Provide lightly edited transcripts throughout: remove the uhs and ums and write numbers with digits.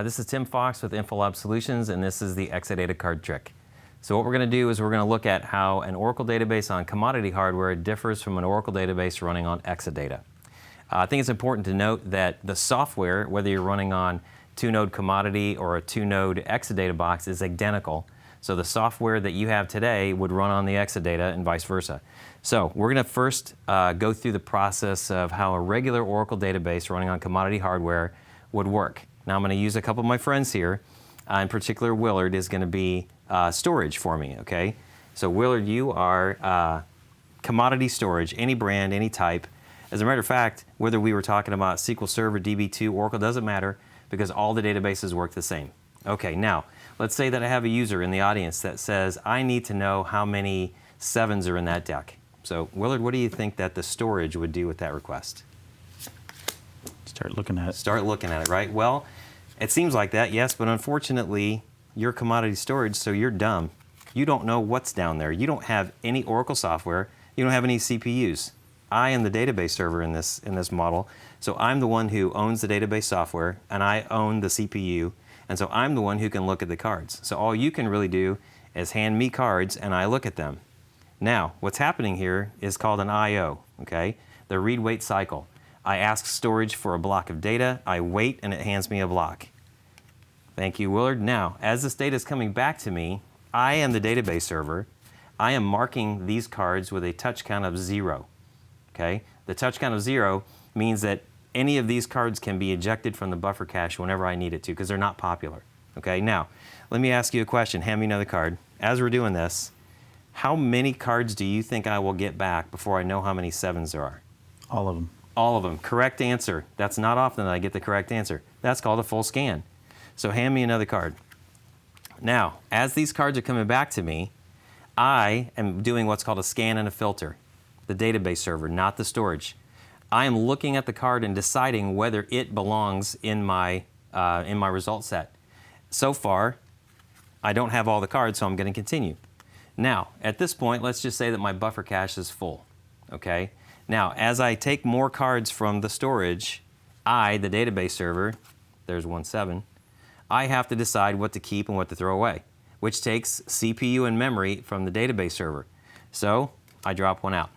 This is Tim Fox with InfoLab Solutions, and this is the Exadata Card Trick. So what we're going to do is we're going to look at how an Oracle database on commodity hardware differs from an Oracle database running on Exadata. I think it's important to note that the software, whether you're running on 2-node commodity or a 2-node Exadata box, is identical. So the software that you have today would run on the Exadata and vice versa. So we're going to first go through the process of how a regular Oracle database running on commodity hardware would work. Now I'm going to use a couple of my friends here. In particular, Willard is going to be storage for me, okay? So Willard, you are commodity storage, any brand, any type. As a matter of fact, whether we were talking about SQL Server, DB2, Oracle, doesn't matter because all the databases work the same. Okay, now, let's say that I have a user in the audience that says, I need to know how many 7s are in that deck. So Willard, what do you think that the storage would do with that request? Start looking at it. Start looking at it, right? Well, it seems like that, yes, but unfortunately, you're commodity storage, so you're dumb. You don't know what's down there. You don't have any Oracle software. You don't have any CPUs. I am the database server in this model, so I'm the one who owns the database software, and I own the CPU, and so I'm the one who can look at the cards. So all you can really do is hand me cards, and I look at them. Now, what's happening here is called an I/O, okay? The read-wait cycle. I ask storage for a block of data, I wait, and it hands me a block. Thank you, Willard. Now, as this data is coming back to me, I am the database server. I am marking these cards with a touch count of 0. Okay? The touch count of 0 means that any of these cards can be ejected from the buffer cache whenever I need it to, because they're not popular. Okay? Now, let me ask you a question. Hand me another card. As we're doing this, how many cards do you think I will get back before I know how many 7s there are? All of them. All of them. Correct answer. That's not often that I get the correct answer. That's called a full scan. So hand me another card. Now, as these cards are coming back to me, I am doing what's called a scan and a filter. The database server, not the storage. I am looking at the card and deciding whether it belongs in my result set. So far, I don't have all the cards, so I'm going to continue. Now, at this point, let's just say that my buffer cache is full. Okay? Now, as I take more cards from the storage, I, the database server, there's 1 7, I have to decide what to keep and what to throw away, which takes CPU and memory from the database server. So I drop one out.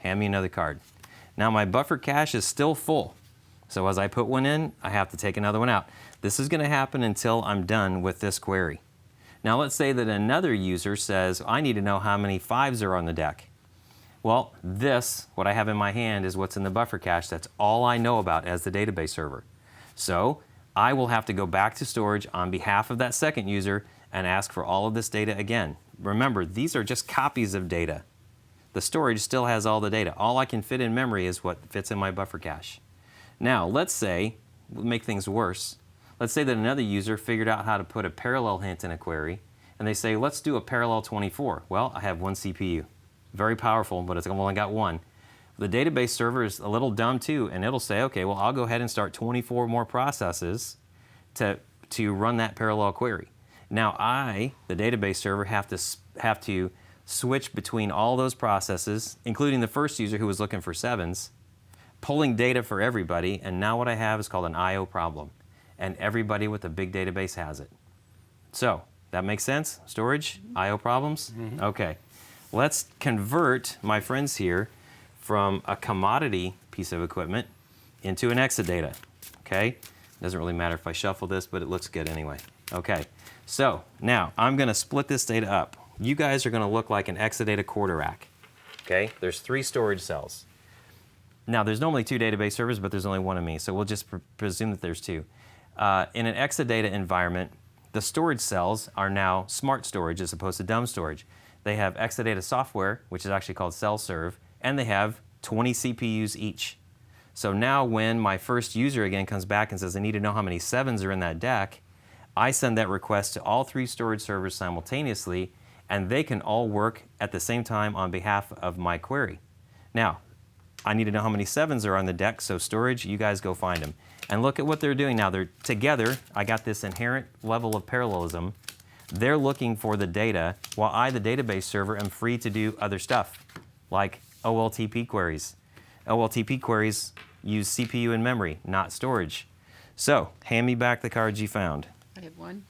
Hand me another card. Now my buffer cache is still full. So as I put one in, I have to take another one out. This is going to happen until I'm done with this query. Now let's say that another user says, I need to know how many 5s are on the deck. Well, this, what I have in my hand, is what's in the buffer cache. That's all I know about as the database server. So I will have to go back to storage on behalf of that second user and ask for all of this data again. Remember, these are just copies of data. The storage still has all the data. All I can fit in memory is what fits in my buffer cache. Now, let's say, we'll make things worse, let's say that another user figured out how to put a parallel hint in a query, and they say, let's do a parallel 24. Well, I have one CPU. Very powerful, but it's only got one. The database server is a little dumb too, and it'll say, okay, well, I'll go ahead and start 24 more processes to run that parallel query. Now I, the database server, have to switch between all those processes, including the first user who was looking for 7s, pulling data for everybody, and now what I have is called an I/O problem, and everybody with a big database has it. So, that makes sense? Storage, I/O problems? Mm-hmm. Okay. Let's convert, my friends here, from a commodity piece of equipment into an Exadata, okay? Doesn't really matter if I shuffle this, but it looks good anyway. Okay, so now I'm going to split this data up. You guys are going to look like an Exadata quarter rack, okay? There's 3 storage cells. Now, there's normally 2 database servers, but there's only one of me, so we'll just presume that there's 2. In an Exadata environment, the storage cells are now smart storage as opposed to dumb storage. They have Exadata software, which is actually called CellServe, and they have 20 CPUs each. So now when my first user again comes back and says, I need to know how many 7s are in that deck, I send that request to all 3 storage servers simultaneously, and they can all work at the same time on behalf of my query. Now, I need to know how many 7s are on the deck, so storage, you guys go find them. And look at what they're doing now. They're together. I got this inherent level of parallelism. They're looking for the data, while I, the database server, am free to do other stuff, like OLTP queries. OLTP queries use CPU and memory, not storage. So, hand me back the cards you found. I have one.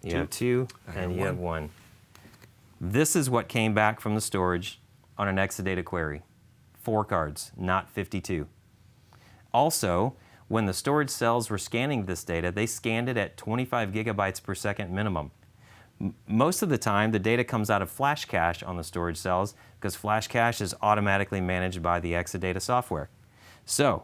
You have two, and you have one. This is what came back from the storage on an Exadata query. 4 cards, not 52. Also, when the storage cells were scanning this data, they scanned it at 25 gigabytes per second minimum. Most of the time, the data comes out of flash cache on the storage cells because flash cache is automatically managed by the Exadata software. So,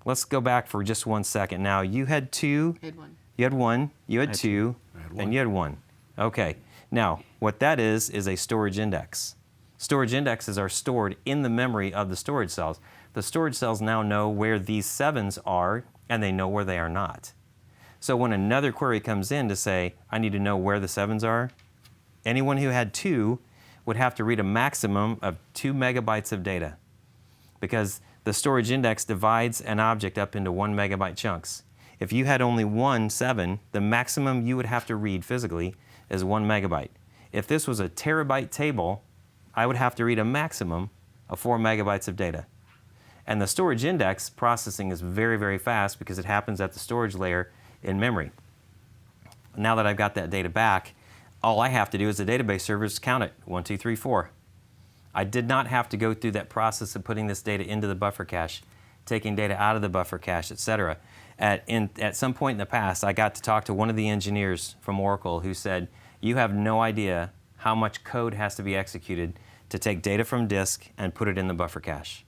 let's go back for just 1 second. Now, you had 2. I had one. You had 1, you had 2, one. and you had 1. Okay. Now, what that is a storage index. Storage indexes are stored in the memory of the storage cells. The storage cells now know where these 7s are, and they know where they are not. So when another query comes in to say, I need to know where the 7s are, anyone who had 2 would have to read a maximum of 2 megabytes of data, because the storage index divides an object up into 1 megabyte chunks. If you had only 1 7, the maximum you would have to read physically is 1 megabyte. If this was a terabyte table, I would have to read a maximum of 4 megabytes of data. And the storage index processing is very, very fast because it happens at the storage layer in memory. Now that I've got that data back, all I have to do is the database servers count it, 1, 2, 3, 4. I did not have to go through that process of putting this data into the buffer cache, taking data out of the buffer cache, etc. At some point in the past, I got to talk to one of the engineers from Oracle who said, you have no idea how much code has to be executed to take data from disk and put it in the buffer cache.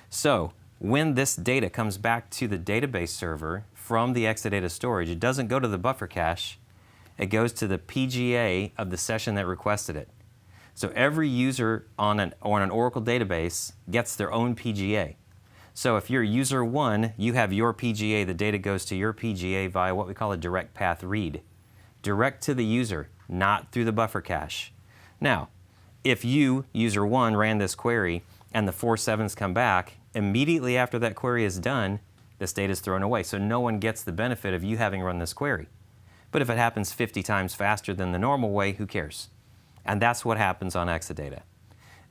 So when this data comes back to the database server from the Exadata storage, it doesn't go to the buffer cache, it goes to the PGA of the session that requested it. So every user on an Oracle database gets their own PGA. So if you're user 1, you have your PGA, the data goes to your PGA via what we call a direct path read. Direct to the user, not through the buffer cache. Now, if you, user 1, ran this query and the 4 7s come back, immediately after that query is done, this data is thrown away. So no one gets the benefit of you having run this query. But if it happens 50 times faster than the normal way, who cares? And that's what happens on Exadata.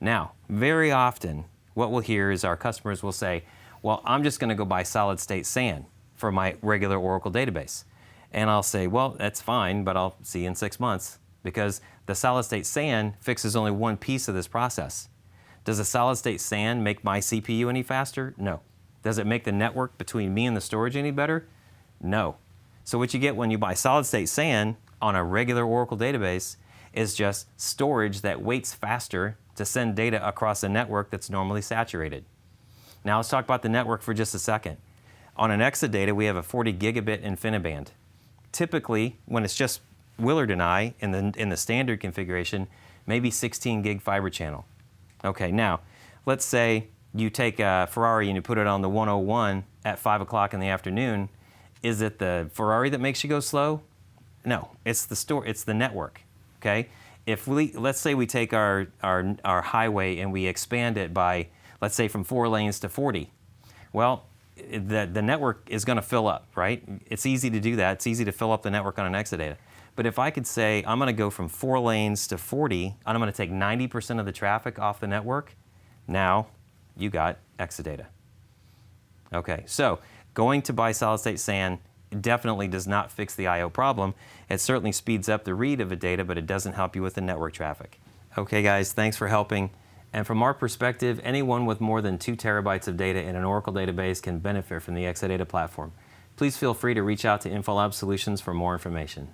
Now, very often, what we'll hear is our customers will say, well, I'm just going to go buy solid state SAN for my regular Oracle database. And I'll say, well, that's fine, but I'll see you in 6 months, because the solid state SAN fixes only one piece of this process. Does a solid state SAN make my CPU any faster? No. Does it make the network between me and the storage any better? No. So what you get when you buy solid state SAN on a regular Oracle database is just storage that waits faster to send data across a network that's normally saturated. Now let's talk about the network for just a second. On an Exadata, we have a 40 gigabit InfiniBand. Typically, when it's just Willard and I in the standard configuration, maybe 16 gig fiber channel. Okay, now let's say you take a Ferrari and you put it on the 101 at 5 o'clock in the afternoon. Is it the Ferrari that makes you go slow? No, it's the network. Okay, let's say we take our highway and we expand it by, let's say, from 4 lanes to 40. Well, the network is going to fill up, right? It's easy to do that. It's easy to fill up the network on an Exadata. But if I could say I'm going to go from 4 lanes to 40, and I'm going to take 90% of the traffic off the network, now you got Exadata. Okay, so going to buy solid state SAN definitely does not fix the I/O problem. It certainly speeds up the read of the data, but it doesn't help you with the network traffic. Okay, guys, thanks for helping. And from our perspective, anyone with more than 2 terabytes of data in an Oracle database can benefit from the Exadata platform. Please feel free to reach out to InfoLab Solutions for more information.